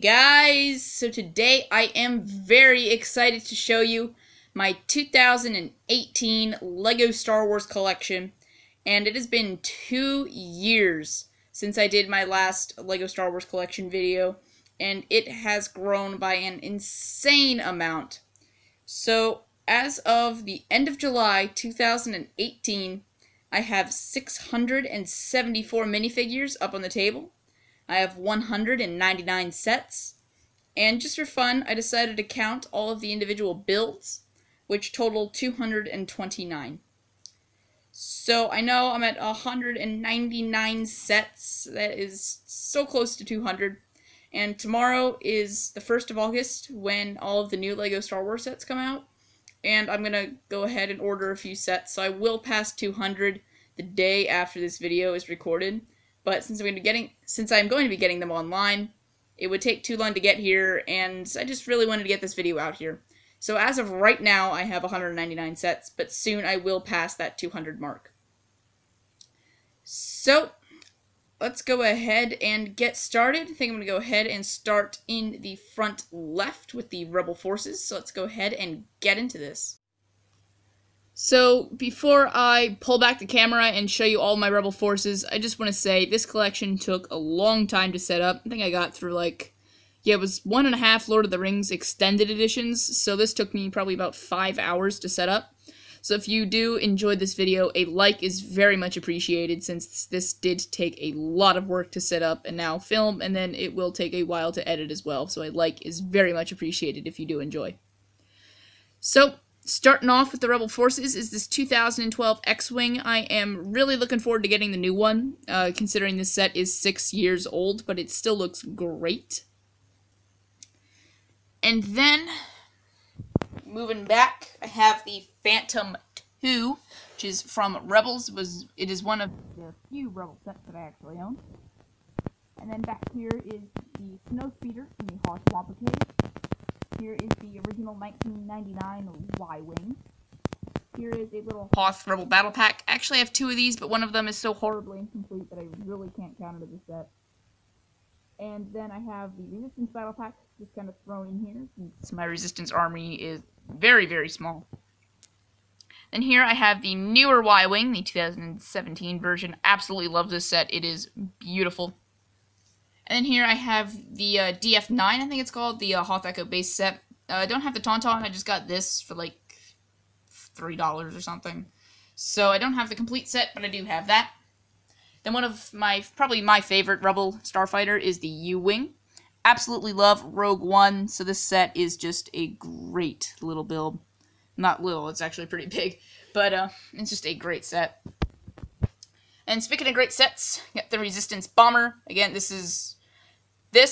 guys, so today I am very excited to show you my 2018 LEGO Star Wars collection, and it has been 2 years since I did my last LEGO Star Wars collection video, and it has grown by an insane amount. So as of the end of July 2018, I have 674 minifigures up on the table. I have 199 sets, and just for fun, I decided to count all of the individual builds, which total 229. So I know I'm at 199 sets. That is so close to 200. And tomorrow is the 1st of August when all of the new LEGO Star Wars sets come out. And I'm going to go ahead and order a few sets, so I will pass 200 the day after this video is recorded. But since I'm going to be getting them online, it would take too long to get here, and I just really wanted to get this video out here. So as of right now, I have 199 sets, but soon I will pass that 200 mark. So let's go ahead and get started. I think I'm going to go ahead and start in the front left with the Rebel Forces. So let's go ahead and get into this. So before I pull back the camera and show you all my Rebel Forces, I just want to say this collection took a long time to set up. I think I got through it was 1.5 Lord of the Rings extended editions, so this took me probably about 5 hours to set up. So if you do enjoy this video, a like is very much appreciated, since this did take a lot of work to set up and now film, and then it will take a while to edit as well, so a like is very much appreciated if you do enjoy. So starting off with the Rebel Forces is this 2012 X-Wing. I am really looking forward to getting the new one, considering this set is 6 years old, but it still looks great. And then, moving back, I have the Phantom 2, which is from Rebels. It is one of the few Rebel sets that I actually own. And then back here is the Snowspeeder from the Hoth Wampa Cave. Here is the original 1999 Y-Wing. Here is a little Hoth Rebel Battle Pack. Actually, I have 2 of these, but one of them is so horribly incomplete that I really can't count it as a set. And then I have the Resistance Battle Pack, just kind of thrown in here, since my Resistance army is very, very small. Then here I have the newer Y-Wing, the 2017 version. Absolutely love this set. It is beautiful. And then here I have the DF9, I think it's called, the Hoth Echo base set. I don't have the Tauntaun, I just got this for like $3 or something. So I don't have the complete set, but I do have that. Then one of probably my favorite Rebel Starfighter is the U-Wing. Absolutely love Rogue One, so this set is just a great little build. Not little, it's actually pretty big, but it's just a great set. And speaking of great sets, got the Resistance Bomber. Again, this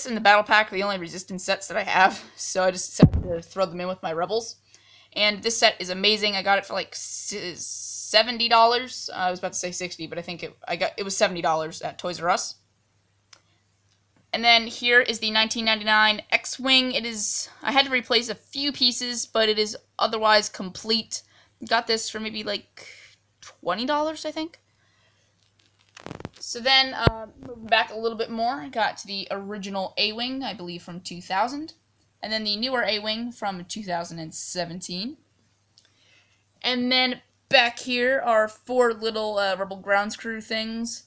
and the Battle Pack are the only Resistance sets that I have, so I just decided to throw them in with my Rebels. And this set is amazing. I got it for like $70. I was about to say 60, but I think it was $70 at Toys R Us. And then here is the 1999 X-Wing. I had to replace a few pieces, but it is otherwise complete. Got this for maybe like $20, I think. So then, moving back a little bit more, I got to the original A-Wing, I believe from 2000. And then the newer A-Wing from 2017. And then back here are 4 little Rebel Grounds Crew things.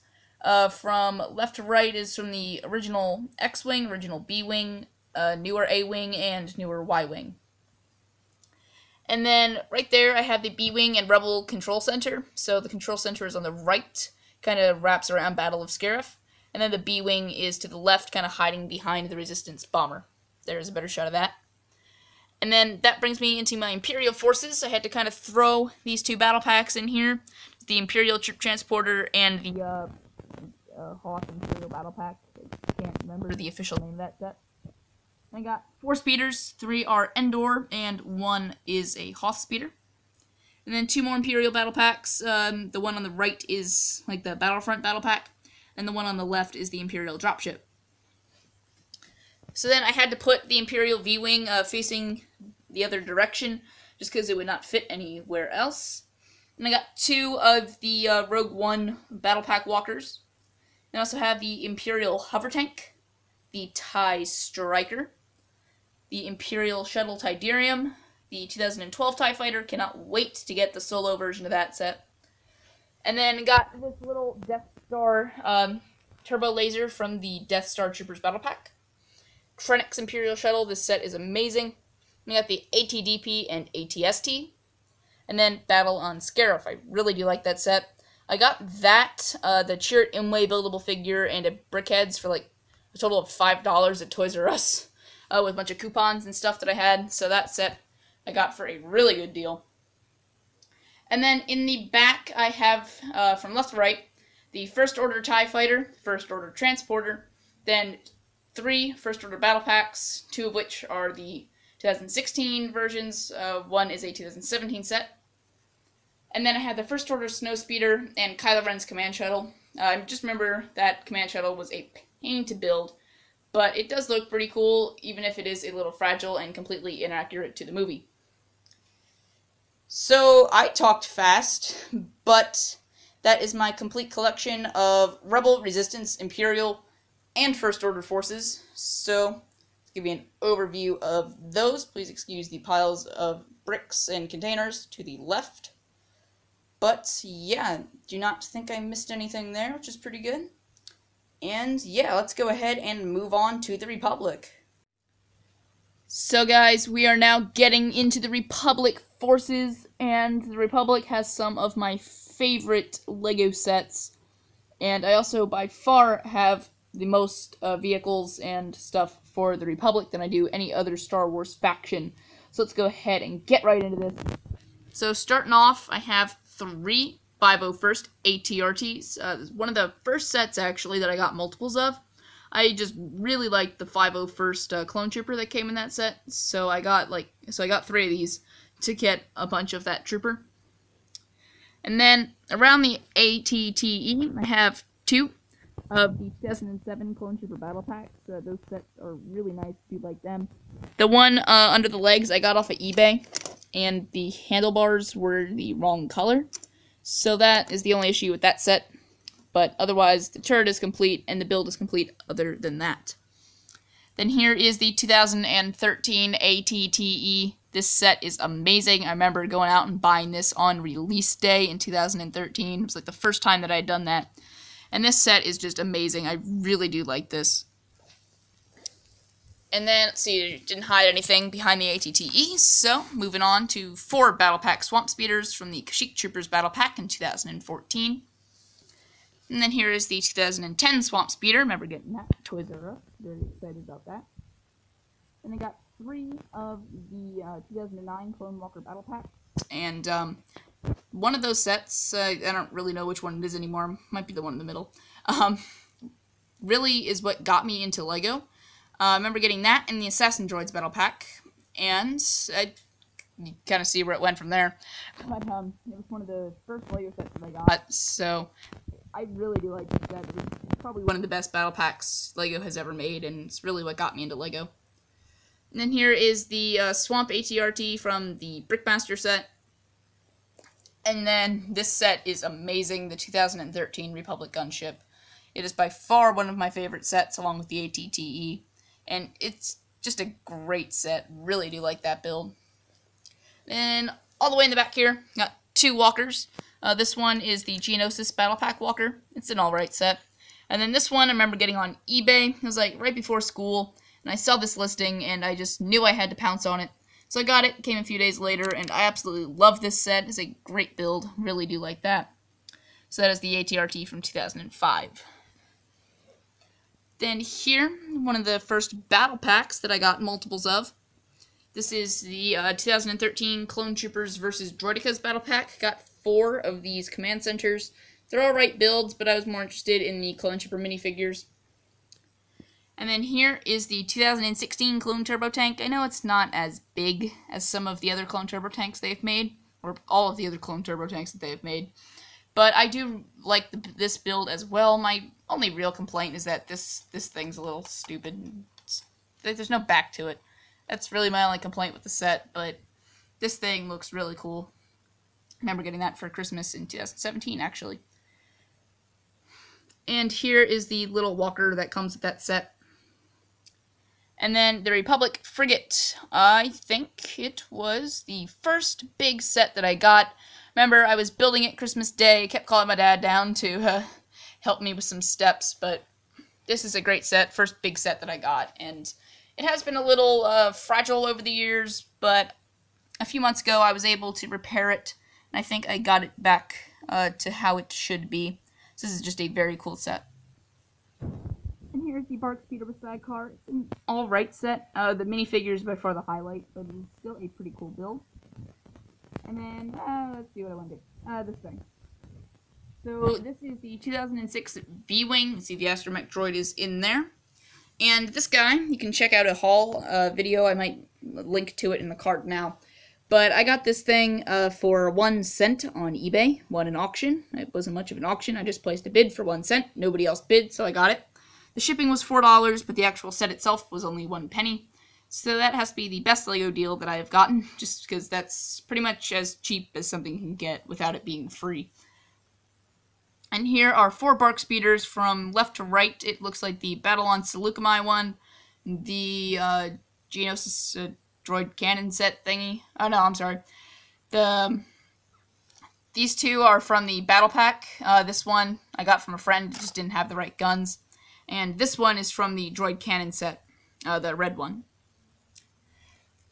From left to right is from the original X-Wing, original B-Wing, newer A-Wing, and newer Y-Wing. And then right there I have the B-Wing and Rebel Control Center. So the Control Center is on the right, kind of wraps around Battle of Scarif. And then the B-Wing is to the left, kind of hiding behind the Resistance Bomber. There's a better shot of that. And then that brings me into my Imperial Forces. I had to kind of throw these 2 battle packs in here. The Imperial Troop Transporter and the Hoth Imperial Battle Pack. I can't remember the official name of that set. I got 4 speeders, 3 are Endor, and 1 is a Hoth speeder. And then 2 more Imperial Battle Packs. The one on the right is like the Battlefront Battle Pack, and the one on the left is the Imperial Dropship. So then I had to put the Imperial V-Wing facing the other direction, just because it would not fit anywhere else. And I got 2 of the Rogue One Battle Pack walkers. I also have the Imperial Hover Tank, the TIE Striker, the Imperial Shuttle Tidarium, the 2012 TIE Fighter. Cannot wait to get the solo version of that set. And then got this little Death Star turbo laser from the Death Star Troopers Battle Pack. Krennic's Imperial Shuttle. This set is amazing. We got the ATDP and ATST. And then Battle on Scarif. I really do like that set. I got that, the Chirrut Imwe buildable figure, and a Brickheads for like a total of $5 at Toys R Us, with a bunch of coupons and stuff that I had. So that set I got for a really good deal. And then in the back I have, from left to right, the First Order TIE Fighter, First Order Transporter, then 3 First Order Battle Packs, 2 of which are the 2016 versions, 1 is a 2017 set. And then I had the First Order Snowspeeder and Kylo Ren's Command Shuttle. I just remember that Command Shuttle was a pain to build, but it does look pretty cool, even if it is a little fragile and completely inaccurate to the movie. So, I talked fast, but that is my complete collection of Rebel, Resistance, Imperial, and First Order forces. So, to give you an overview of those, please excuse the piles of bricks and containers to the left. But, yeah, do not think I missed anything there, which is pretty good. And, yeah, let's go ahead and move on to the Republic. So, guys, we are now getting into the Republic forces, and the Republic has some of my favorite LEGO sets. And I also, by far, have the most vehicles and stuff for the Republic than I do any other Star Wars faction. So let's go ahead and get right into this. So, starting off, I have 3 501st ATRTs. One of the first sets, actually, that I got multiples of. I just really liked the 501st Clone Trooper that came in that set, so I got 3 of these to get a bunch of that trooper. And then, around the ATTE, I have 2 of the 2007 Clone Trooper Battle Packs. Those sets are really nice, if you like them. The one under the legs I got off of eBay, and the handlebars were the wrong color. So that is the only issue with that set. But otherwise, the turret is complete, and the build is complete other than that. Then here is the 2013 ATTE. This set is amazing. I remember going out and buying this on release day in 2013. It was like the first time that I had done that. And this set is just amazing. I really do like this. And then, let's see, it didn't hide anything behind the ATTE, so moving on to 4 Battle Pack Swamp Speeders from the Kashyyyk Troopers Battle Pack in 2014. And then here is the 2010 Swamp Speeder. Remember getting that at Toys R Us. Very excited about that. And I got 3 of the 2009 Clone Walker Battle Packs. And one of those sets, I don't really know which one it is anymore. Might be the one in the middle. Really is what got me into LEGO. I remember getting that in the Assassin Droids Battle Pack, and you kind of see where it went from there. But it was one of the first LEGO sets that I got, so I really do like this set. It was probably one of the best battle packs LEGO has ever made, and it's really what got me into LEGO. And then here is the Swamp ATRT from the Brickmaster set. And then this set is amazing, the 2013 Republic Gunship. It is by far one of my favorite sets, along with the ATTE. And it's just a great set. Really do like that build. And all the way in the back here, got 2 walkers. This one is the Geonosis Battle Pack walker. It's an alright set. And then this one I remember getting on eBay. It was like right before school. And I saw this listing and I just knew I had to pounce on it. So I got it, came a few days later, and I absolutely love this set. It's a great build. Really do like that. So that is the ATRT from 2005. Then here, one of the first battle packs that I got multiples of. This is the 2013 Clone Troopers vs. Droidekas battle pack. Got 4 of these command centers. They're alright builds, but I was more interested in the Clone Trooper minifigures. And then here is the 2016 Clone Turbo Tank. I know it's not as big as some of the other Clone Turbo Tanks they've made, or all of the other Clone Turbo Tanks that they've made. But I do like this build as well. My only real complaint is that this thing's a little stupid. There's no back to it. That's really my only complaint with the set, but this thing looks really cool. I remember getting that for Christmas in 2017, actually. And here is the little walker that comes with that set. And then the Republic Frigate. I think it was the first big set that I got. Remember, I was building it Christmas Day. Kept calling my dad down to help me with some steps, but this is a great set. First big set that I got. And it has been a little fragile over the years, but a few months ago I was able to repair it. And I think I got it back to how it should be. So this is just a very cool set. And here's the Bark Speeder with sidecar. It's an alright set. The minifigure is by far the highlight, but it's still a pretty cool build. And then, let's see what I want to do. This thing. So this is the 2006 V-Wing. You see the Astromech droid is in there. And this guy, you can check out a haul video. I might link to it in the card now. But I got this thing for 1 cent on eBay. Won an auction. It wasn't much of an auction. I just placed a bid for 1 cent. Nobody else bid, so I got it. The shipping was $4, but the actual set itself was only 1 penny. So that has to be the best LEGO deal that I have gotten, just because that's pretty much as cheap as something can get without it being free. And here are 4 Bark Speeders from left to right. It looks like the Battle on Seleucami one, the Geonosis droid cannon set thingy. Oh no, I'm sorry. These 2 are from the Battle Pack. This one I got from a friend, it just didn't have the right guns. And this one is from the droid cannon set, the red one.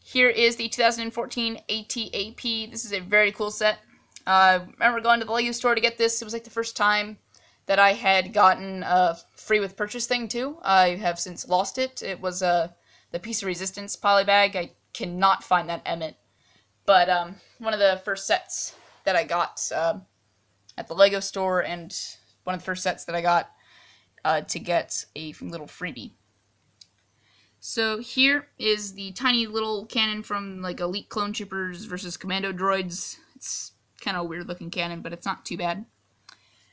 Here is the 2014 AT-AP. This is a very cool set. I remember going to the LEGO store to get this. It was like the first time that I had gotten a free with purchase thing too. I have since lost it. It was the Piece of Resistance polybag. I cannot find that Emmet. But one of the first sets that I got at the LEGO store, and one of the first sets that I got to get a little freebie. So here is the tiny little cannon from like Elite Clone Troopers versus Commando Droids. It's kind of a weird looking cannon, but it's not too bad.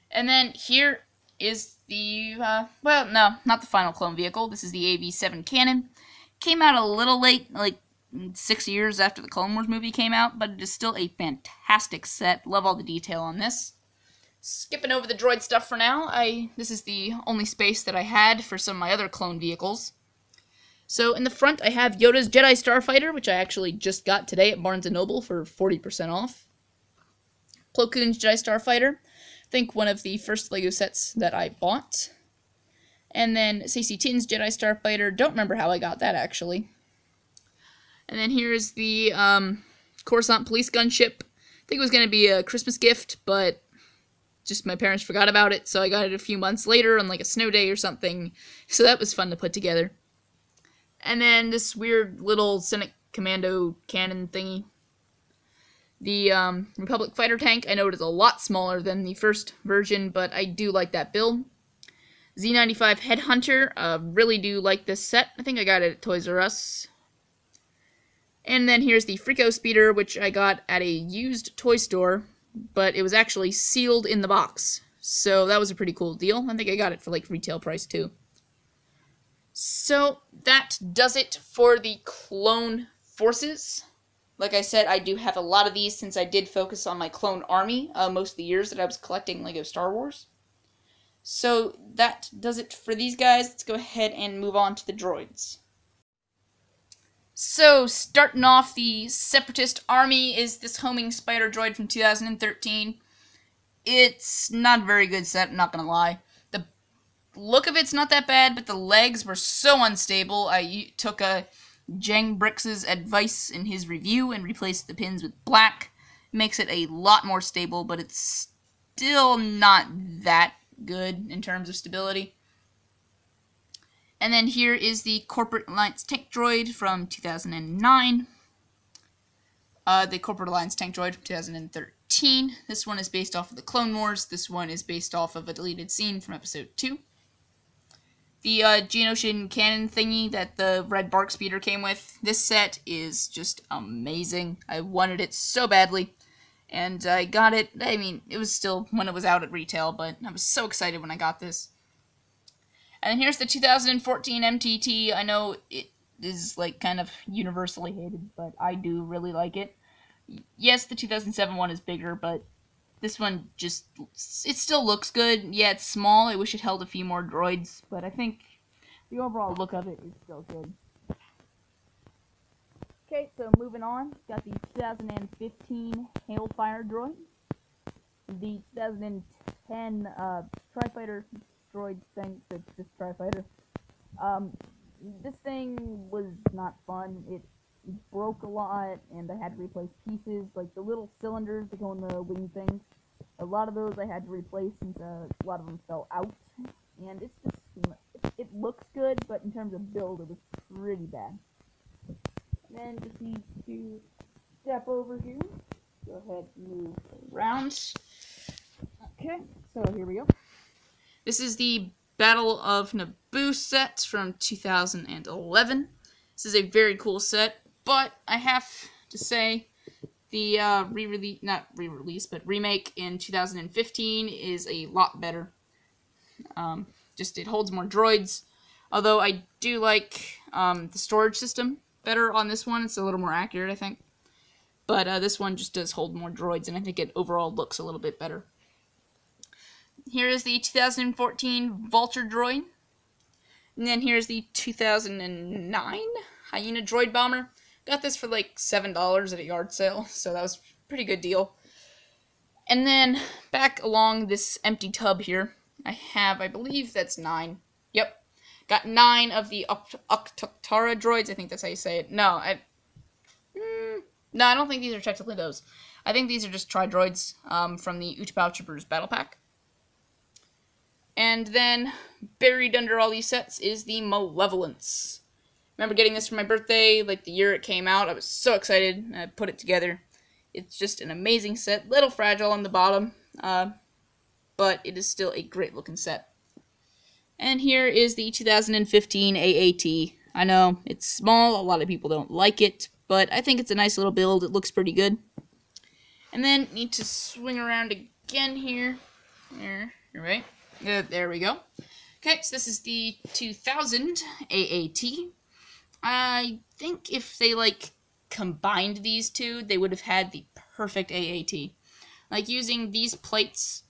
And then here is the, well, no, not the final clone vehicle. This is the AV-7 cannon. Came out a little late, like 6 years after the Clone Wars movie came out, but it is still a fantastic set. Love all the detail on this. Skipping over the droid stuff for now, this is the only space that I had for some of my other clone vehicles. So in the front I have Yoda's Jedi Starfighter, which I actually just got today at Barnes & Noble for 40% off. Plo Koon's Jedi Starfighter, I think one of the first LEGO sets that I bought. And then Saesee Tinn's Jedi Starfighter, don't remember how I got that actually. And then here's the Coruscant Police Gunship. I think it was going to be a Christmas gift, but just my parents forgot about it, so I got it a few months later on like a snow day or something. So that was fun to put together. And then this weird little Senate Commando cannon thingy. The Republic Fighter Tank, I know it is a lot smaller than the first version, but I do like that build. Z95 Headhunter, really do like this set. I think I got it at Toys R Us. And then here's the Freako Speeder, which I got at a used toy store, but it was actually sealed in the box. So that was a pretty cool deal. I think I got it for like retail price too. So that does it for the Clone Forces. Like I said, I do have a lot of these since I did focus on my clone army most of the years that I was collecting LEGO Star Wars. So that does it for these guys. Let's go ahead and move on to the droids. So starting off, the Separatist Army is this homing spider droid from 2013. It's not a very good set, I'm not gonna lie. The look of it's not that bad, but the legs were so unstable. I took Jang Brix's advice in his review and replaced the pins with black. It makes it a lot more stable, but it's still not that good in terms of stability. And then here is the Corporate Alliance Tank Droid from 2009. The Corporate Alliance Tank Droid from 2013. This one is based off of the Clone Wars. This one is based off of a deleted scene from Episode 2. The Geonosian cannon thingy that the red Bark Speeder came with. This set is just amazing. I wanted it so badly. And I got it. I mean, it was still when it was out at retail, but I was so excited when I got this. And then here's the 2014 MTT. I know it is like kind of universally hated, but I do really like it. Yes, the 2007 one is bigger, but this one just, it still looks good. Yeah, it's small. I wish it held a few more droids, but I think the overall look of it is still good. Okay, so moving on, got the 2015 Hailfire droid, the 2010 Tri-Fighter droid thing, it's just Tri-Fighter. This thing was not fun. It broke a lot, and I had to replace pieces, like the little cylinders that go in the wing things. A lot of those I had to replace since a lot of them fell out, and it's just, it looks good, but in terms of build, it was pretty bad. Then just need to step over here. Go ahead and move around. Okay, so here we go. This is the Battle of Naboo set from 2011. This is a very cool set, but I have to say the remake in 2015 is a lot better. Just it holds more droids, although I do like the storage system better on this one. It's a little more accurate, I think. But this one just does hold more droids, and I think it overall looks a little bit better. Here is the 2014 Vulture droid. And then here's the 2009 Hyena droid bomber. Got this for like $7 at a yard sale, so that was a pretty good deal. And then back along this empty tub here, I have, I believe that's 9. Yep. Got 9 of the Octara droids. I think that's how you say it. No, I don't think these are technically those. I think these are just Tri-Droids from the Utapau Troopers Battle Pack. And then, buried under all these sets is the Malevolence. Remember getting this for my birthday, like the year it came out. I was so excited. I put it together. It's just an amazing set. Little fragile on the bottom, but it is still a great looking set. And here is the 2015 AAT. I know, it's small, a lot of people don't like it, but I think it's a nice little build. It looks pretty good. And then, need to swing around again here. There, you're right. There we go. Okay, so this is the 2000 AAT. I think if they, like, combined these two, they would have had the perfect AAT. Like, using these plates,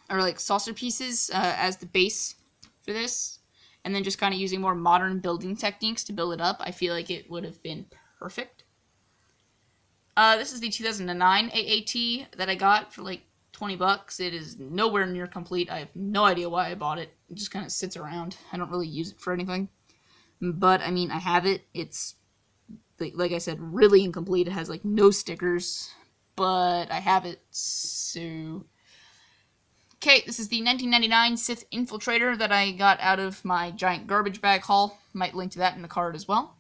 or like saucer pieces, as the base for this, and then just kind of using more modern building techniques to build it up, I feel like it would have been perfect. This is the 2009 AAT that I got for like 20 bucks. It is nowhere near complete. I have no idea why I bought it. It just kind of sits around. I don't really use it for anything. But, I mean, I have it. It's, like I said, really incomplete. It has, like, no stickers. But I have it, so... Okay, this is the 1999 Sith Infiltrator that I got out of my giant garbage bag haul. Might link to that in the card as well.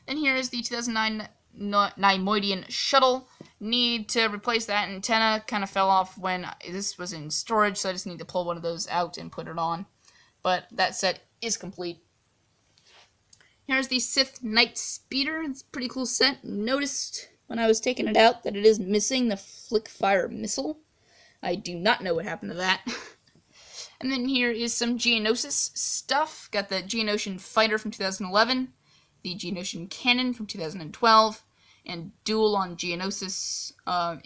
Then here is the 2009 Neimoidian Shuttle. Need to replace that antenna. Kind of fell off when this was in storage, so I just need to pull one of those out and put it on. But that set is complete. Here's the Sith Night Speeder. It's a pretty cool set. Noticed when I was taking it out that it is missing the Flick Fire Missile. I do not know what happened to that. And then here is some Geonosis stuff. Got the Geonosian Fighter from 2011, the Geonosian Cannon from 2012, and Duel on Geonosis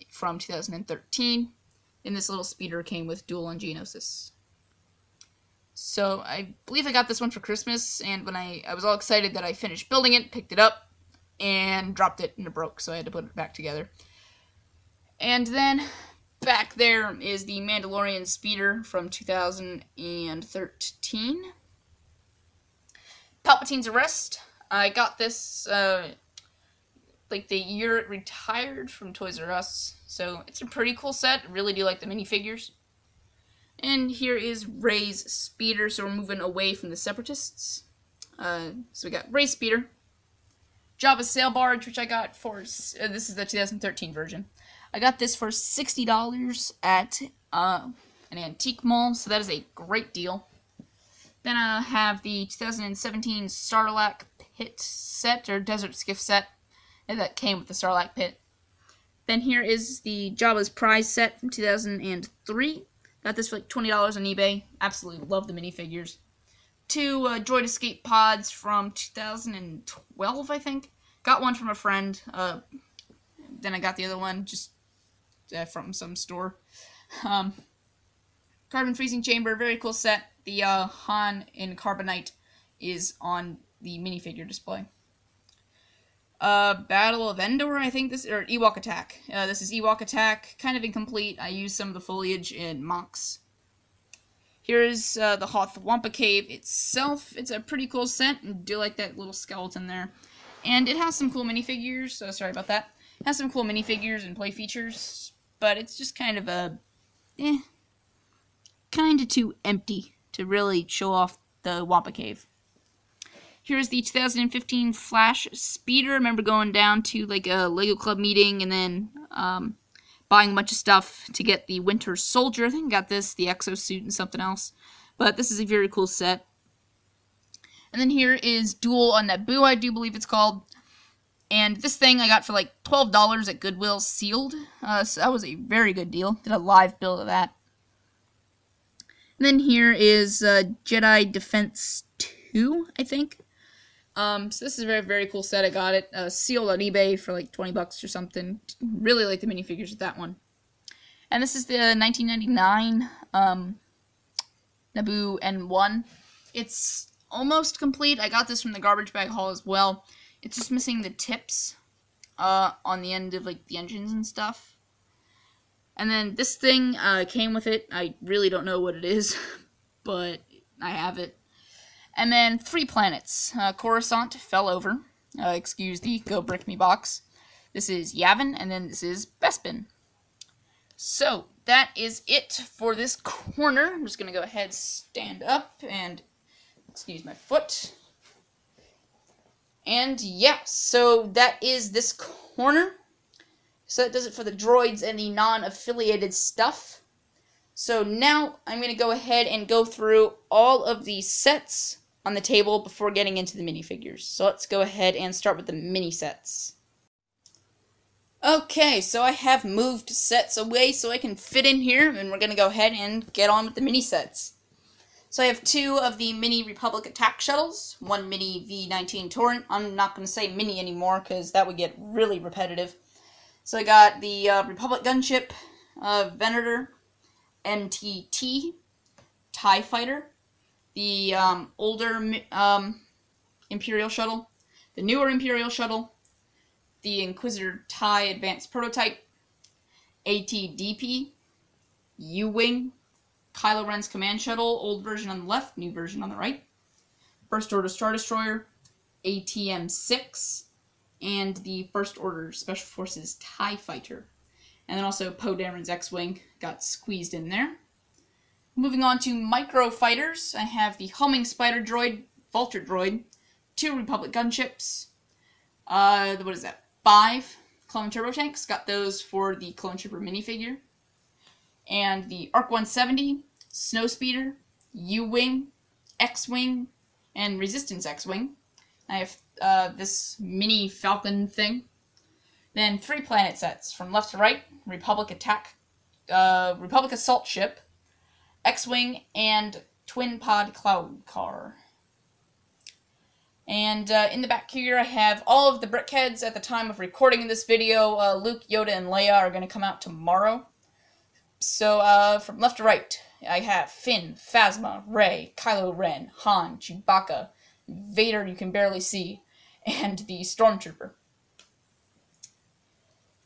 from 2013. And this little speeder came with Duel on Geonosis. So I believe I got this one for Christmas, and when I was all excited that I finished building it, picked it up, and dropped it, and it broke, so I had to put it back together. And then back there is the Mandalorian Speeder from 2013. Palpatine's Arrest. I got this like the year it retired from Toys R Us, so it's a pretty cool set. I really do like the minifigures. And here is Rey's Speeder, so we're moving away from the Separatists. So we got Rey's Speeder. Jabba's Sail Barge, which I got for, this is the 2013 version. I got this for $60 at an antique mall, so that is a great deal. Then I have the 2017 Sarlacc Pit set, or Desert Skiff set, and that came with the Sarlacc Pit. Then here is the Jabba's Prize set from 2003. Got this for like $20 on eBay. Absolutely love the minifigures. 2 Droid Escape Pods from 2012, I think. Got one from a friend. Then I got the other one just from some store. Carbon Freezing Chamber, very cool set. The Han in Carbonite is on the minifigure display. Battle of Endor, I think this, or Ewok Attack. This is Ewok Attack, kind of incomplete. I used some of the foliage in Mox. Here's the Hoth Wampa Cave itself. It's a pretty cool set. I do like that little skeleton there. And it has some cool minifigures, so sorry about that. It has some cool minifigures and play features, but it's just kind of a, kind of too empty to really show off the Wampa Cave. Here's the 2015 Flash Speeder. I remember going down to like a Lego Club meeting and then buying a bunch of stuff to get the Winter Soldier. I think I got this, the exosuit, and something else. But this is a very cool set. And then here is Duel on Naboo, I do believe it's called. And this thing I got for like $12 at Goodwill sealed. So that was a very good deal. Did a live build of that. And then here is Jedi Defense 2, I think. So this is a very, very cool set. I got it sealed on eBay for like 20 bucks or something. Really like the minifigures with that one. And this is the 1999 Naboo N1. It's almost complete. I got this from the garbage bag haul as well. It's just missing the tips on the end of like the engines and stuff. And then this thing came with it. I really don't know what it is, but I have it. And then 3 planets. Coruscant fell over. Excuse the Go Brick Me box. This is Yavin, and then this is Bespin. So, that is it for this corner. I'm just going to go ahead, stand up, and excuse my foot. And yeah, so that is this corner. So that does it for the droids and the non-affiliated stuff. So now I'm going to go ahead and go through all of the sets on the table before getting into the minifigures. So let's go ahead and start with the mini sets. Okay, so I have moved sets away so I can fit in here, and we're going to go ahead and get on with the mini sets. So I have 2 of the Mini Republic Attack Shuttles, 1 Mini V-19 Torrent. I'm not going to say Mini anymore because that would get really repetitive. So I got the Republic Gunship, Venator, MTT, TIE Fighter, the older Imperial Shuttle, the newer Imperial Shuttle, the Inquisitor TIE Advanced Prototype, ATDP, U-Wing, Kylo Ren's Command Shuttle, old version on the left, new version on the right, First Order Star Destroyer, ATM-6, and the First Order Special Forces TIE Fighter. And then also Poe Dameron's X-Wing got squeezed in there. Moving on to micro fighters, I have the Humming Spider Droid, Vulture Droid, 2 Republic gunships, what is that, 5 Clone Turbo Tanks, got those for the Clone Trooper minifigure, and the ARC-170, Snowspeeder, U-Wing, X-Wing, and Resistance X-Wing. I have this mini Falcon thing. Then 3 planet sets from left to right, Republic Assault Ship, X-Wing, and Twin Pod Cloud Car. And in the back here I have all of the Brickheads at the time of recording this video. Luke, Yoda, and Leia are going to come out tomorrow. So from left to right, I have Finn, Phasma, Rey, Kylo Ren, Han, Chewbacca, Vader you can barely see, and the Stormtrooper.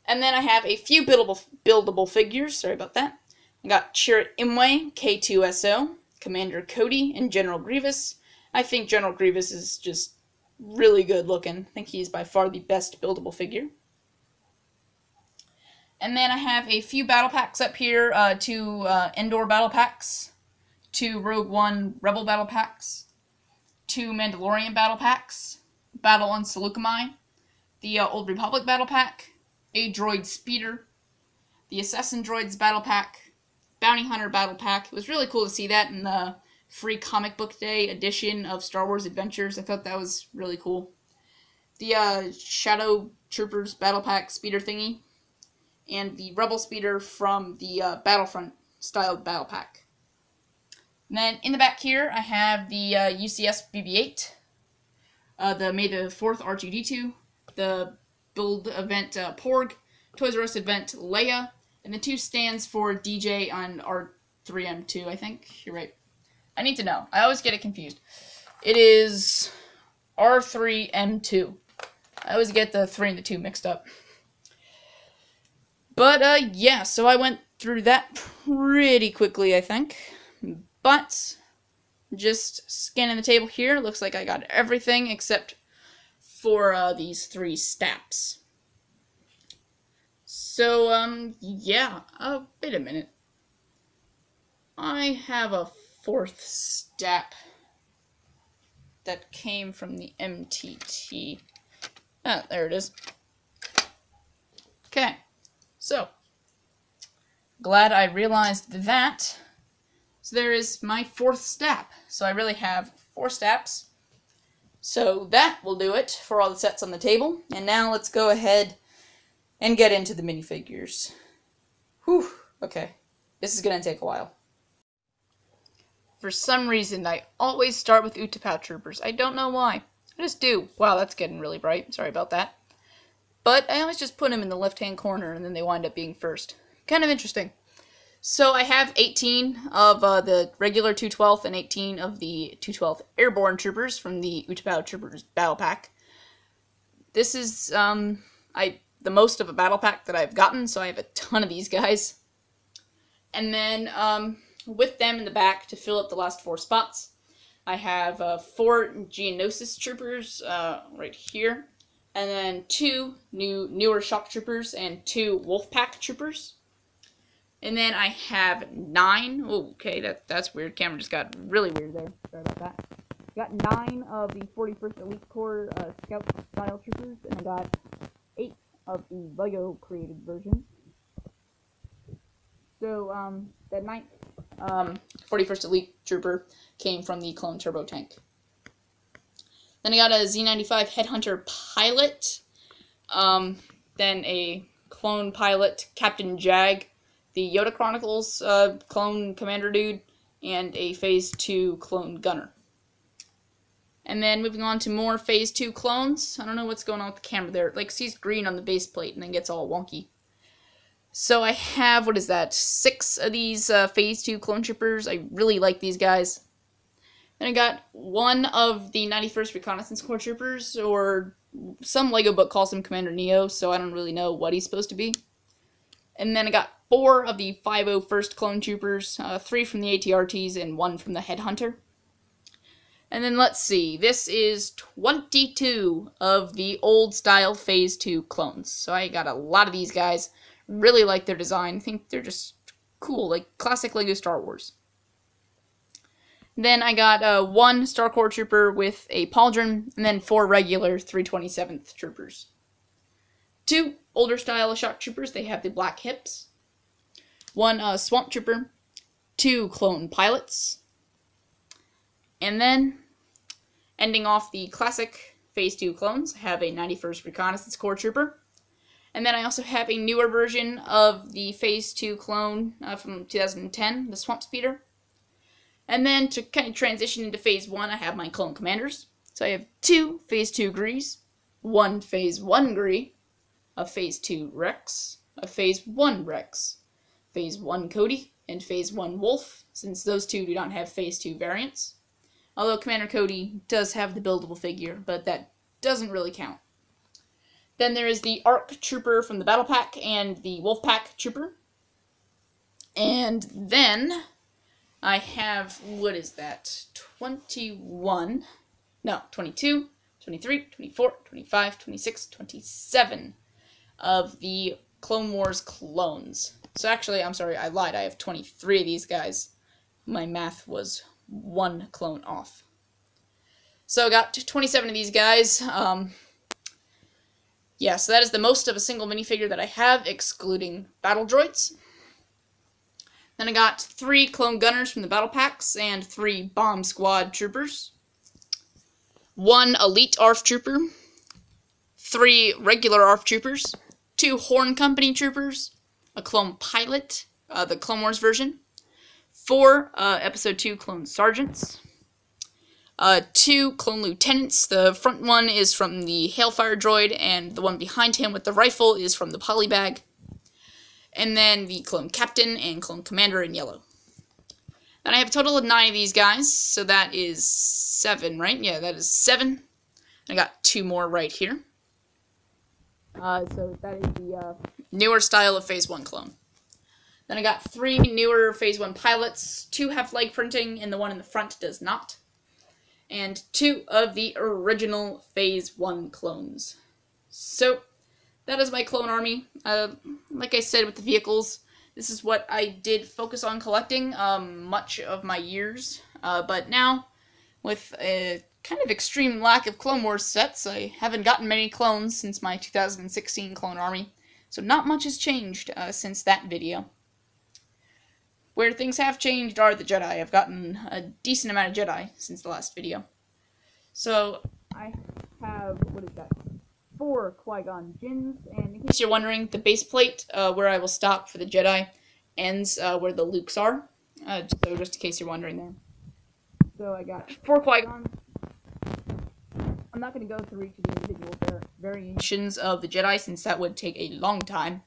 And then I have a few buildable figures, sorry about that. I got Chirrut Imwe, K2SO, Commander Cody, and General Grievous. I think General Grievous is just really good looking. I think he's by far the best buildable figure. And then I have a few battle packs up here, 2 Endor battle packs, 2 Rogue One Rebel battle packs, 2 Mandalorian battle packs, Battle on Saleucami, the Old Republic battle pack, a Droid Speeder, the Assassin Droids battle pack, Bounty Hunter battle pack. It was really cool to see that in the free comic book day edition of Star Wars Adventures. I thought that was really cool. The Shadow Troopers battle pack speeder thingy, and the Rebel Speeder from the Battlefront styled battle pack. And then in the back here I have the UCS BB-8, the May the 4th R2-D2, the Build Event Porg, Toys R Us Event Leia, and the 2 stands for DJ on R3M2, I think. You're right. I need to know. I always get it confused. It is R3M2. I always get the 3 and the 2 mixed up. But, yeah, so I went through that pretty quickly, I think. But, just scanning the table here, looks like I got everything except for these 3 staps. So, yeah. Oh, wait a minute. I have a 4th stap that came from the MTT. Ah, there it is. Okay. So, glad I realized that. So there is my 4th stap. So I really have 4 staps. So that will do it for all the sets on the table. And now let's go ahead and get into the minifigures. Whew. Okay. This is going to take a while. For some reason, I always start with Utapau Troopers. I don't know why. I just do. Wow, that's getting really bright. Sorry about that. But I always just put them in the left-hand corner, and then they wind up being first. Kind of interesting. So I have 18 of the regular 212th and 18 of the 212th Airborne Troopers from the Utapau Troopers Battle Pack. This is the most of a battle pack that I've gotten, so I have a ton of these guys. And then with them in the back to fill up the last 4 spots, I have 4 Geonosis Troopers right here. And then 2 newer Shock Troopers and 2 Wolfpack Troopers. And then I have 9. Oh, okay, that's weird. Camera just got really weird there. Sorry about that. Got 9 of the 41st Elite Corps Scout-style Troopers, and I got 8 of the Lego-created version. So, that 9th 41st Elite Trooper came from the Clone Turbo Tank. Then I got a Z95 Headhunter Pilot, then a Clone Pilot Captain Jag, the Yoda Chronicles Clone Commander Dude, and a Phase 2 Clone Gunner. And then moving on to more Phase 2 clones. I don't know what's going on with the camera there. It like sees green on the base plate and then gets all wonky. So I have, what is that, 6 of these Phase 2 Clone Troopers. I really like these guys. Then I got 1 of the 91st Reconnaissance Corps Troopers, or some LEGO book calls him Commander Neo, so I don't really know what he's supposed to be. And then I got 4 of the 501st Clone Troopers, 3 from the ATRTs and 1 from the Headhunter. And then let's see, this is 22 of the old-style Phase 2 clones. So I got a lot of these guys. Really like their design. I think they're just cool, like classic LEGO Star Wars. Then I got 1 Star Corps Trooper with a Pauldron, and then 4 regular 327th Troopers. 2 older style Shock Troopers, they have the black hips. 1 Swamp Trooper, 2 Clone Pilots. And then, ending off the classic Phase 2 clones, I have a 91st Reconnaissance Corps Trooper. And then I also have a newer version of the Phase 2 clone from 2010, the Swamp Speeder. And then to kind of transition into Phase 1, I have my Clone Commanders. So I have 2 Phase 2 Grees, 1 Phase 1 Gree, a Phase 2 Rex, a Phase 1 Rex, Phase 1 Cody, and Phase 1 Wolf, since those 2 do not have Phase 2 variants. Although Commander Cody does have the buildable figure, but that doesn't really count. Then there is the ARC Trooper from the Battle Pack and the Wolfpack Trooper. And then I have, what is that, 22, 23, 24, 25, 26, 27 of the Clone Wars clones. So actually, I'm sorry, I lied. I have 23 of these guys. My math was 1 clone off. So I got 27 of these guys. Yeah, so that is the most of a single minifigure that I have, excluding battle droids. Then I got 3 Clone Gunners from the Battle Packs and 3 Bomb Squad Troopers. 1 Elite ARF Trooper. 3 regular ARF Troopers. 2 Horn Company Troopers. A Clone Pilot, the Clone Wars version. 4 Episode 2 Clone Sergeants. 2 Clone Lieutenants. The front one is from the Hailfire droid, and the one behind him with the rifle is from the Polybag. And then the Clone Captain and Clone Commander in yellow. And I have a total of 9 of these guys, so that is 7, right? Yeah, that is 7. I got 2 more right here. So that is the newer style of Phase 1 clone. Then I got 3 newer Phase 1 pilots. 2 have leg printing, and the one in the front does not. And 2 of the original Phase 1 clones. So, that is my clone army. Like I said with the vehicles, this is what I did focus on collecting much of my years. But now, with a kind of extreme lack of Clone Wars sets, I haven't gotten many clones since my 2016 clone army. So not much has changed since that video. Where things have changed are the Jedi. I've gotten a decent amount of Jedi since the last video. So, I have, 4 Qui-Gon Jinns, and in case you're wondering, the base plate, where I will stop for the Jedi, ends where the Lukes are. So, just in case you're wondering there. So, I got 4 Qui-Gons. I'm not going to go through each of the individual variations of the Jedi, since that would take a long time.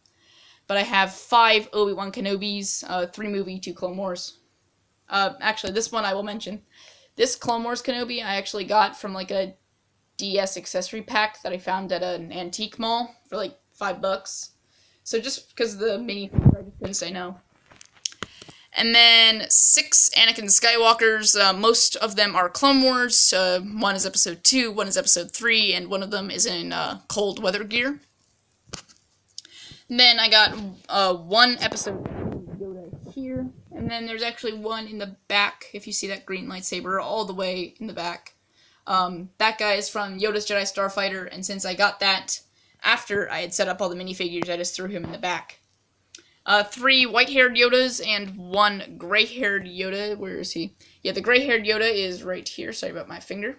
But I have 5 Obi-Wan Kenobis, 3 movie, 2 Clone Wars. Actually, this one I will mention. This Clone Wars Kenobi I actually got from like a DS accessory pack that I found at an antique mall for like $5. So just because of the mini, I just couldn't say no. And then 6 Anakin Skywalkers. Most of them are Clone Wars. One is Episode 2, one is Episode 3, and one of them is in cold weather gear. And then I got 1 Episode 2 Yoda here, and then there's actually one in the back, if you see that green lightsaber, all the way in the back. That guy is from Yoda's Jedi Starfighter, and since I got that after I had set up all the minifigures, I just threw him in the back. 3 white-haired Yodas and 1 gray-haired Yoda. Where is he? Yeah, the gray-haired Yoda is right here. Sorry about my finger.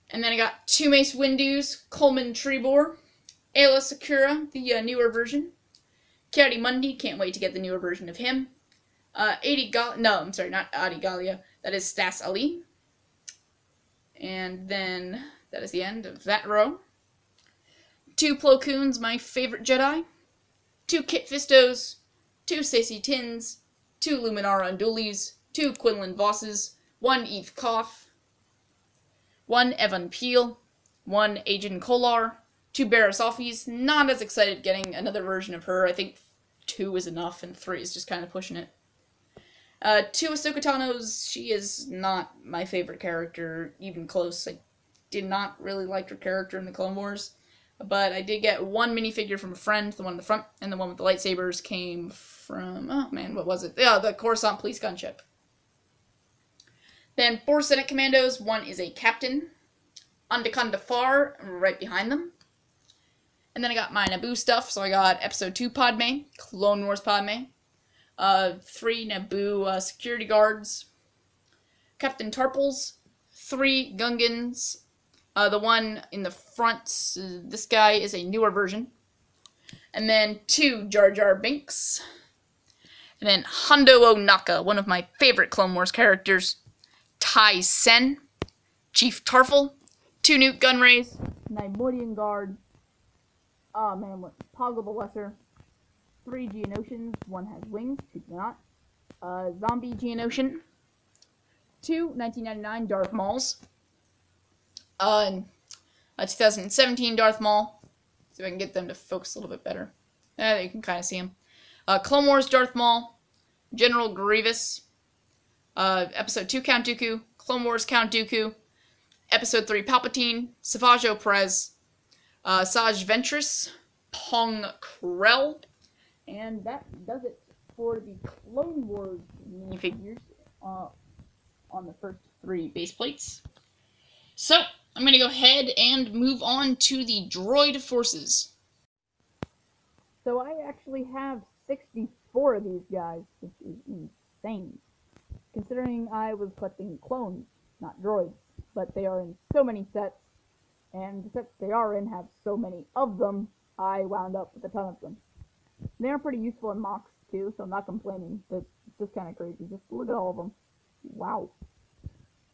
And then I got 2 Mace Windus, Coleman Trebor, Aayla Secura, the newer version. Ki-Adi-Mundi, can't wait to get the newer version of him. I'm sorry, not Adi Gallia. That is Stas Ali. And then that is the end of that row. 2 Plo Koons, my favorite Jedi. 2 Kit Fistos, 2 Saesee Tins, 2 Luminara Undulis, 2 Quinlan Vosses, 1 Eve Koth, 1 Evan Peel, 1 Agen Kolar, 2 Barriss Offees. Not as excited getting another version of her. I think 2 is enough, and 3 is just kind of pushing it. 2 Ahsoka Tano's. She is not my favorite character, even close. I did not really like her character in the Clone Wars. But I did get 1 minifigure from a friend. The one in the front and the one with the lightsabers came from, oh man, what was it? Yeah, the Coruscant Police Gunship. Then 4 Senate Commandos. 1 is a captain. Undecon Defar, right behind them. And then I got my Naboo stuff. So I got Episode 2 Padme, Clone Wars Padme. 3 Naboo security guards. Captain Tarpals. 3 Gungans. The one in the front, this guy is a newer version. And then 2 Jar Jar Binks. And then Hondo Ohnaka, one of my favorite Clone Wars characters. Tai Sen. Chief Tarful. 2 Nute Gunrays. Neimoidian Guard. Oh man, what? Poggle the Lesser. 3 Geonosians. 1 has wings, 2 do not. Zombie Geonosian. 2 1999 Darth Mauls. 2017 Darth Maul. See if I can get them to focus a little bit better. You can kind of see him. Clone Wars Darth Maul. General Grievous. Episode 2 Count Dooku. Clone Wars Count Dooku. Episode 3 Palpatine. Savage Oprez. Saj Ventress. Pong Krell. And that does it for the Clone Wars minifigures on the first 3 base plates. So, I'm going to go ahead and move on to the droid forces. So I actually have 64 of these guys, which is insane. Considering I was collecting clones, not droids. But they are in so many sets, and the sets they are in have so many of them, I wound up with a ton of them. They are pretty useful in mocks too, so I'm not complaining, but it's just kind of crazy. Just look at all of them. Wow.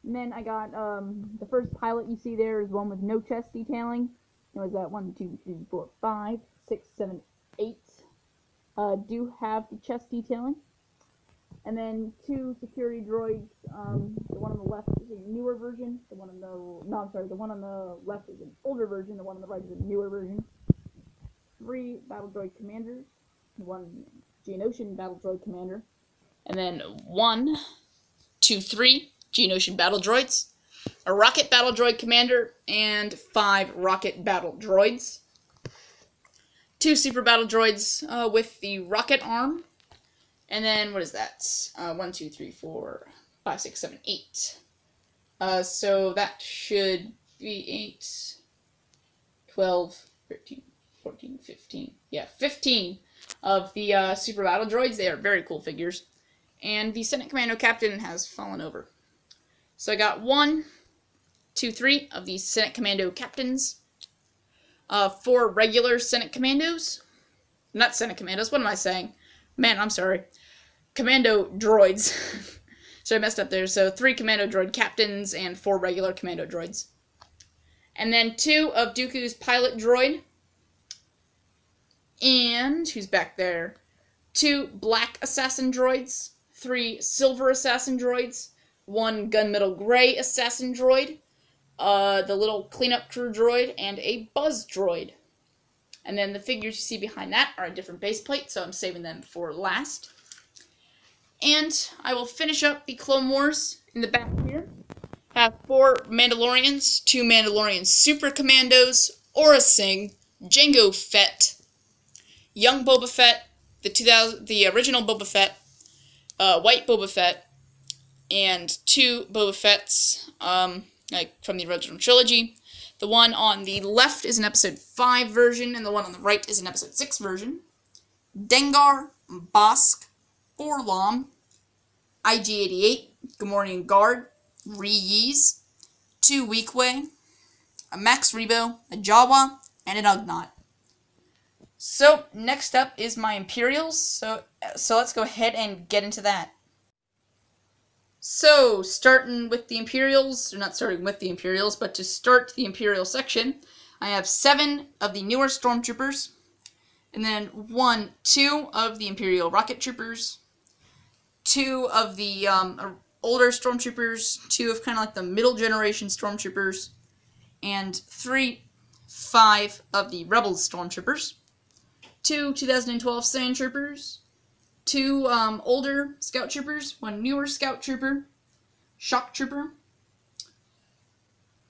And then I got, the first pilot you see there is one with no chest detailing. It was that 1, 2, 3, 4, 5, 6, 7, 8. Do have the chest detailing. And then 2 security droids. The one on the left is a newer version. The one on the left is an older version. The one on the right is a newer version. 3 battle droid commanders. 1 Geonosian battle droid commander. And then 1, 2, 3 Geonosian battle droids. A rocket battle droid commander, and 5 rocket battle droids. 2 super battle droids with the rocket arm. And then, what is that? 1, 2, 3, 4, 5, 6, 7, 8. So that should be 8, 12, 13, 14, 15. Yeah, 15 of the super battle droids. They are very cool figures. And the Senate Commando Captain has fallen over. So I got 1, 2, 3 of these Senate Commando Captains. 4 regular Senate Commandos. Not Senate Commandos, what am I saying? Man, I'm sorry. Commando droids. So I messed up there. So 3 Commando droid captains and 4 regular Commando droids. And then 2 of Dooku's pilot droid. And who's back there? 2 black assassin droids. 3 silver assassin droids. 1 gunmetal gray assassin droid. The little cleanup crew droid. And a buzz droid. And then the figures you see behind that are a different base plate, so I'm saving them for last. And I will finish up the Clone Wars in the back here. Have 4 Mandalorians, 2 Mandalorian Super Commandos, Aurra Sing, Jango Fett, Young Boba Fett, the original Boba Fett, White Boba Fett, and 2 Boba Fetts from the original trilogy. The one on the left is an Episode 5 version, and the one on the right is an Episode 6 version. Dengar, Bossk, Orlam, IG-88, Gamorrean Guard, Ree-Yeez, 2 Weequay, a Max Rebo, a Jawa, and an Ugnaught. So, next up is my Imperials, so let's go ahead and get into that. So, starting with the Imperials, or not starting with the Imperials, but to start the Imperial section, I have 7 of the newer Stormtroopers, and then 2 of the Imperial Rocket Troopers, 2 of the older Stormtroopers, 2 of kind of like the middle generation Stormtroopers, and 5 of the Rebel Stormtroopers, 2 2012 Sand Troopers, 2 older Scout Troopers, 1 newer Scout Trooper, Shock Trooper,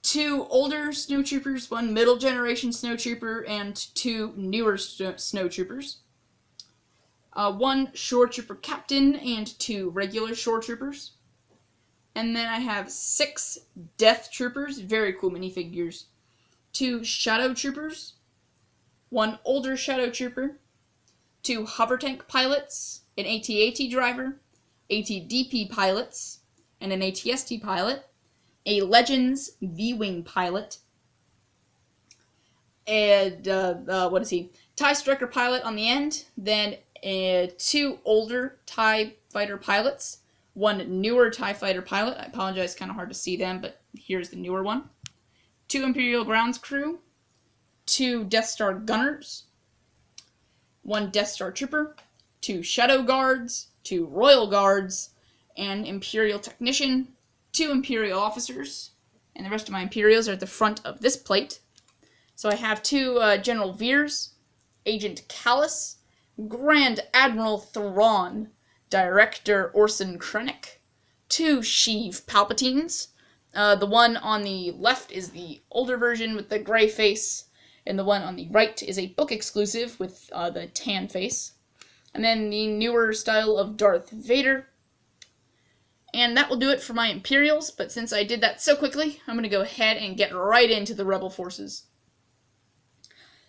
2 older Snow Troopers, 1 middle generation Snow Trooper, and 2 newer Snow Troopers, 1 Shore Trooper Captain, and 2 regular Shore Troopers. And then I have 6 Death Troopers, very cool minifigures, 2 Shadow Troopers, 1 older Shadow Trooper, 2 Hover Tank Pilots, an AT-AT driver, AT-DP pilots, and an AT-ST pilot, a Legends V-Wing pilot, and, TIE Striker pilot on the end, then 2 older TIE Fighter pilots, 1 newer TIE Fighter pilot, I apologize, kind of hard to see them, but here's the newer one, 2 Imperial Grounds crew, 2 Death Star gunners, 1 Death Star trooper, 2 Shadow Guards, 2 Royal Guards, an Imperial Technician, 2 Imperial Officers, and the rest of my Imperials are at the front of this plate. So I have 2 General Veers, Agent Kallus, Grand Admiral Thrawn, Director Orson Krennic, 2 Sheev Palpatines. The one on the left is the older version with the gray face, and the one on the right is a book exclusive with the tan face. And then the newer style of Darth Vader. And that will do it for my Imperials, but since I did that so quickly, I'm going to go ahead and get right into the Rebel forces.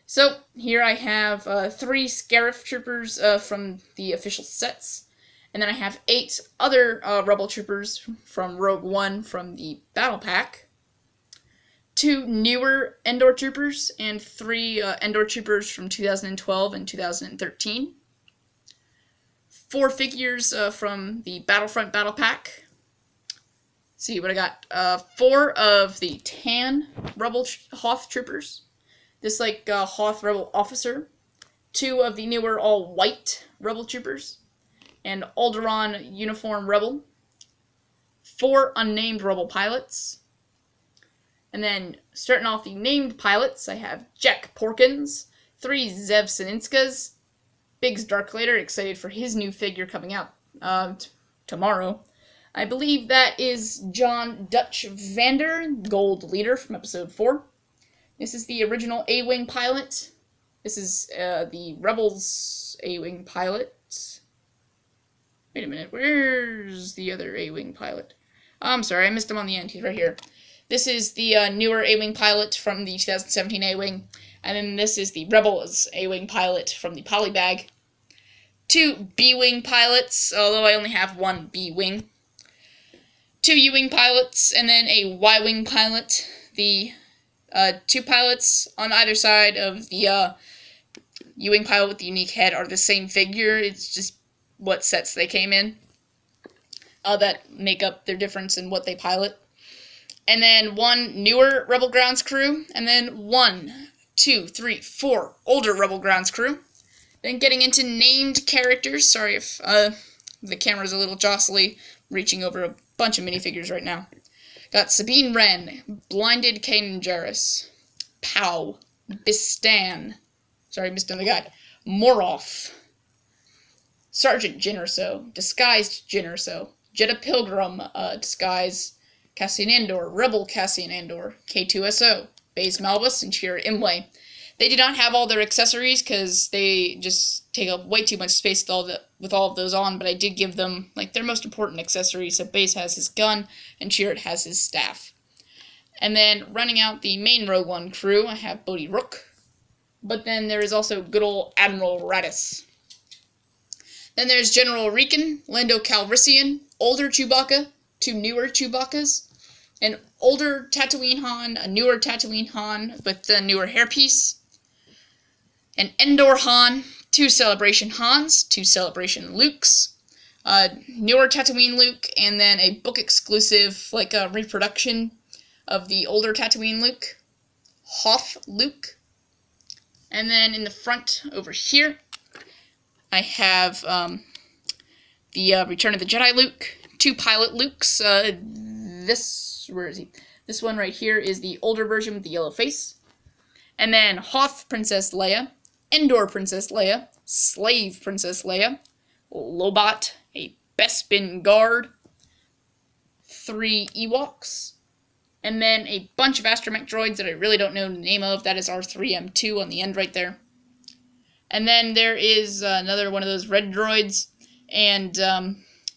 So, here I have 3 Scarif Troopers from the official sets, and then I have 8 other Rebel Troopers from Rogue One from the Battle Pack, 2 newer Endor Troopers, and 3 Endor Troopers from 2012 and 2013. 4 figures from the Battlefront Battle Pack. Let's see what I got. 4 of the tan Rebel Hoth Troopers. This like Hoth Rebel Officer. 2 of the newer all-white Rebel Troopers. and Alderaan uniform rebel, 4 unnamed rebel pilots, and then starting off the named pilots, I have Jack Porkins, 3 Zev Sininskas, Biggs Darklater, excited for his new figure coming out tomorrow. I believe that is John Dutch Vander, Gold Leader from episode 4. This is the original A-Wing pilot. This is the Rebels A-Wing pilot. Wait a minute, where's the other A-Wing pilot? I'm sorry, I missed him on the end. He's right here. This is the newer A-Wing pilot from the 2017 A-Wing. And then this is the Rebels A-Wing pilot from the Polybag. 2 B-Wing pilots, although I only have 1 B-Wing. 2 U-Wing pilots, and then a Y-Wing pilot. The 2 pilots on either side of the U-Wing pilot with the unique head are the same figure. It's just what sets they came in that make up their difference in what they pilot. And then 1 newer Rebel Grounds crew, and then 1, 2, 3, 4 older Rebel Grounds crew. Then getting into named characters. Sorry if the camera's a little jostly, reaching over a bunch of minifigures right now. Got Sabine Wren, Blinded Kanan Jarrus, Pow, Bistan, sorry, missed another guy, Moroff, Sergeant Jyn Erso, Disguised Jyn Erso, Jedha Pilgrim, Disguise, Cassian Andor, Rebel Cassian Andor, K2SO, Baze Malbus, and Chirrut Imwe. They do not have all their accessories because they just take up way too much space with all of those on, but I did give them like their most important accessories. So Baze has his gun and Chirrut has his staff. And then running out the main Rogue One crew, I have Bodhi Rook. But then there is also good old Admiral Raddus. Then there's General Reekin, Lando Calrissian, older Chewbacca, 2 newer Chewbaccas, an older Tatooine Han, a newer Tatooine Han with the newer hairpiece, an Endor Han, 2 Celebration Hans, 2 Celebration Lukes, newer Tatooine Luke, and then a book exclusive, like a reproduction of the older Tatooine Luke, Hoth Luke. And then in the front over here, I have the Return of the Jedi Luke, 2 pilot Lukes. Where is he? This one right here is the older version with the yellow face. And then Hoth Princess Leia, Endor Princess Leia, Slave Princess Leia, Lobot, a Bespin Guard, 3 Ewoks, and then a bunch of astromech droids that I really don't know the name of. That is R3M2 on the end right there. And then there is another one of those red droids, and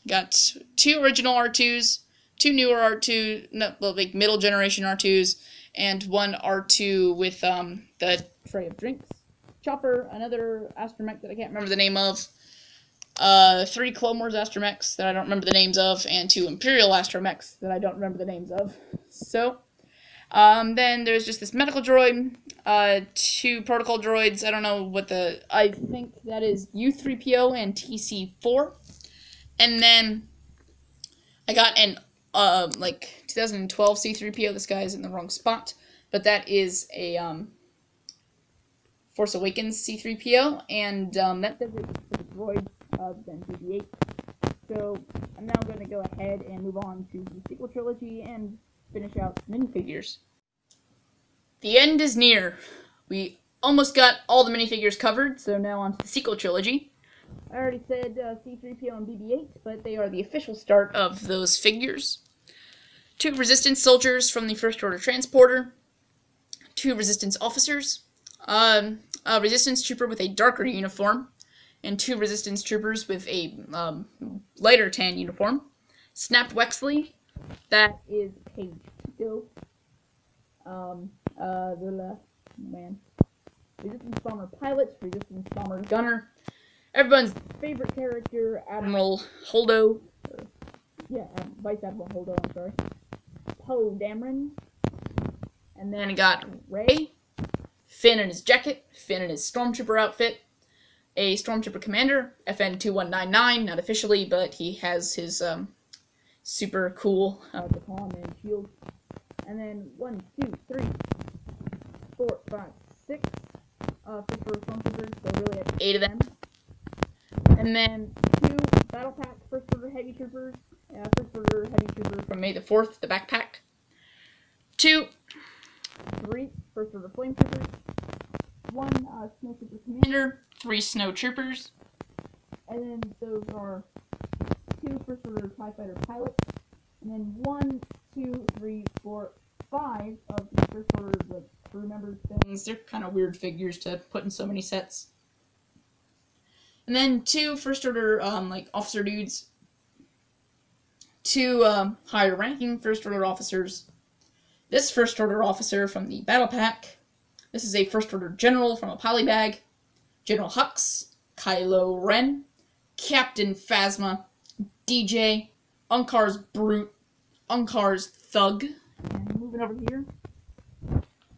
got 2 original R2s, 2 newer R2, like middle generation R2s, and 1 R2 with the tray of drinks. Chopper, another astromech that I can't remember the name of. 3 Clone Wars astromechs that I don't remember the names of, and 2 Imperial astromechs that I don't remember the names of. So, then there's just this medical droid, 2 protocol droids. I don't know what I think that is U3PO and TC4. And then I got an, 2012 C3PO. This guy is in the wrong spot, but that is a, Force Awakens C3PO, and that does it for the droids of Gen BB-8. So I'm now going to go ahead and move on to the sequel trilogy and finish out minifigures. The end is near. We almost got all the minifigures covered, so now on to the sequel trilogy. I already said C3PO and BB-8, but they are the official start of those figures. 2 Resistance soldiers from the First Order Transporter, 2 Resistance officers, a Resistance trooper with a darker uniform, and 2 Resistance troopers with a lighter tan uniform. Snapped Wexley, that is Page Tico. Resistance Bomber Pilot, Resistance Bomber Gunner. Everyone's favorite character, Admiral Holdo. Vice Admiral Holdo, I'm sorry. Poe Dameron. And then I got Rey, Finn in his jacket, Finn in his Stormtrooper outfit, a Stormtrooper Commander, FN2199, not officially, but he has his super cool baton and shield. And then 1, 2, 3, 4, 5, 6 First Order Stormtroopers, so really 8 of them. And then 2 Battle Pack First Order Heavy Troopers. First Order Heavy Trooper from May the 4th, the backpack. 3 First Order Flame Troopers. 1 Snow Trooper Commander. 3 Snow Troopers. And then those are 2 First Order TIE Fighter Pilots. And then 1, 2, 3, 4, 5 of the First Order crew members things. They're kind of weird figures to put in so many sets. And then 2 First Order like officer dudes. 2 higher ranking First Order officers. This First Order officer from the Battle Pack. This is a First Order General from a Polybag. General Hux, Kylo Ren, Captain Phasma, DJ, Unkar's Brute, Unkar's Thug. And moving over here,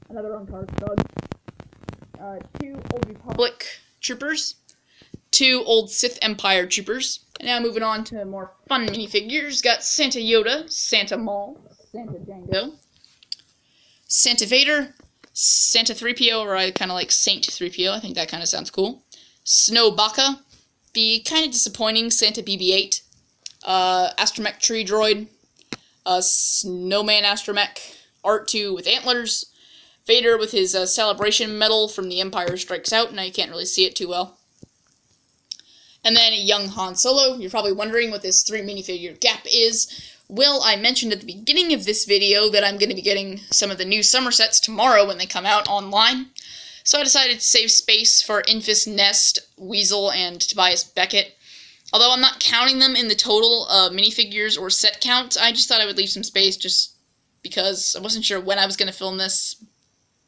another Unkar's Thug. 2 Old Republic Troopers. 2 Old Sith Empire Troopers. And now moving on to more fun minifigures. Got Santa Yoda, Santa Maul, Santa Django, Santa Vader, Santa 3PO, or I kind of like Saint 3PO. I think that kind of sounds cool. Snow Baka, the kind of disappointing Santa BB-8, Astromech Tree Droid, Snowman Astromech, R2 with antlers, Vader with his celebration medal from The Empire Strikes Out. Now you can't really see it too well. And then young Han Solo. You're probably wondering what this 3 minifigure gap is. Well, I mentioned at the beginning of this video that I'm going to be getting some of the new summer sets tomorrow when they come out online. So I decided to save space for Infus Nest, Weasel, and Tobias Beckett. Although I'm not counting them in the total minifigures or set count, I just thought I would leave some space just because I wasn't sure when I was going to film this.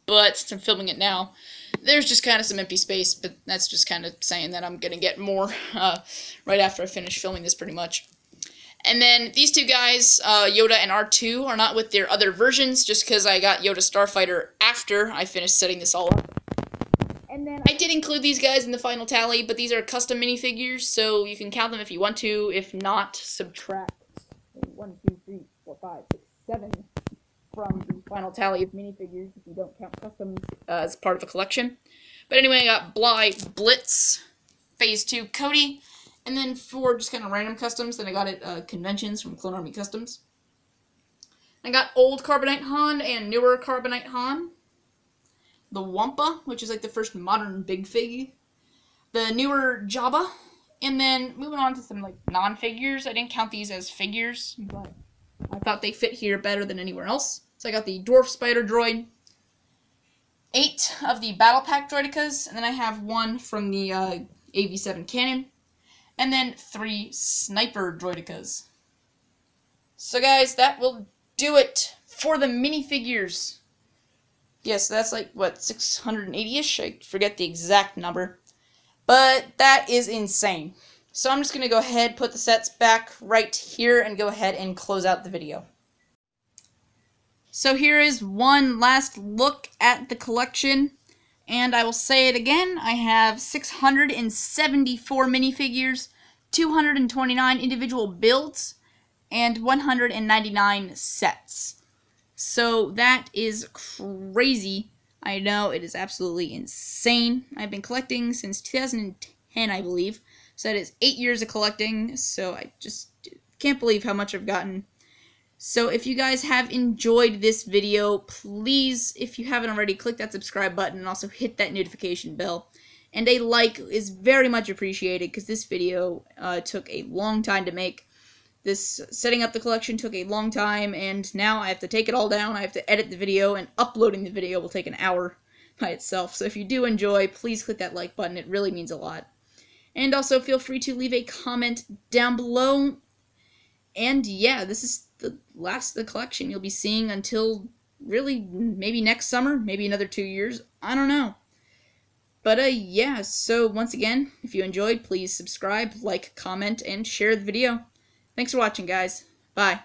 But since I'm filming it now, there's just kind of some empty space, but that's just kind of saying that I'm going to get more right after I finish filming this pretty much. And then these 2 guys, Yoda and R2, are not with their other versions, just because I got Yoda Starfighter after I finished setting this all up. And then I did include these guys in the final tally, but these are custom minifigures, so you can count them if you want to. If not, subtract 1, 2, 3, 4, 5, 6, 7 from the final tally of minifigures if you don't count customs as part of a collection. But anyway, I got Bly Blitz, Phase 2 Cody, and then 4 just kind of random customs that I got at conventions from Clone Army Customs. I got old Carbonite Han and newer Carbonite Han. The Wampa, which is like the first modern Big Fig. The newer Jabba. And then moving on to some like non-figures. I didn't count these as figures, but I thought they fit here better than anywhere else. So I got the Dwarf Spider Droid. 8 of the Battle Pack Droidicas. And then I have 1 from the AV7 Cannon. And then 3 Sniper Droidicas. So guys, that will do it for the minifigures. Yes, that's like, what, 680-ish? I forget the exact number. But that is insane. So I'm just going to go ahead, put the sets back right here, and go ahead and close out the video. So here is one last look at the collection. And I will say it again, I have 674 minifigures, 229 individual builds, and 199 sets. So that is crazy. I know, it is absolutely insane. I've been collecting since 2010, I believe. So that is 8 years of collecting, so I just can't believe how much I've gotten. So if you guys have enjoyed this video, please, if you haven't already, click that subscribe button and also hit that notification bell. And a like is very much appreciated because this video took a long time to make. This setting up the collection took a long time, and now I have to take it all down. I have to edit the video, and uploading the video will take an hour by itself. So if you do enjoy, please click that like button. It really means a lot. And also feel free to leave a comment down below. And yeah, this is the last of the collection you'll be seeing until really maybe next summer, maybe another 2 years. I don't know. But yeah, so once again, if you enjoyed, please subscribe, like, comment, and share the video. Thanks for watching, guys. Bye.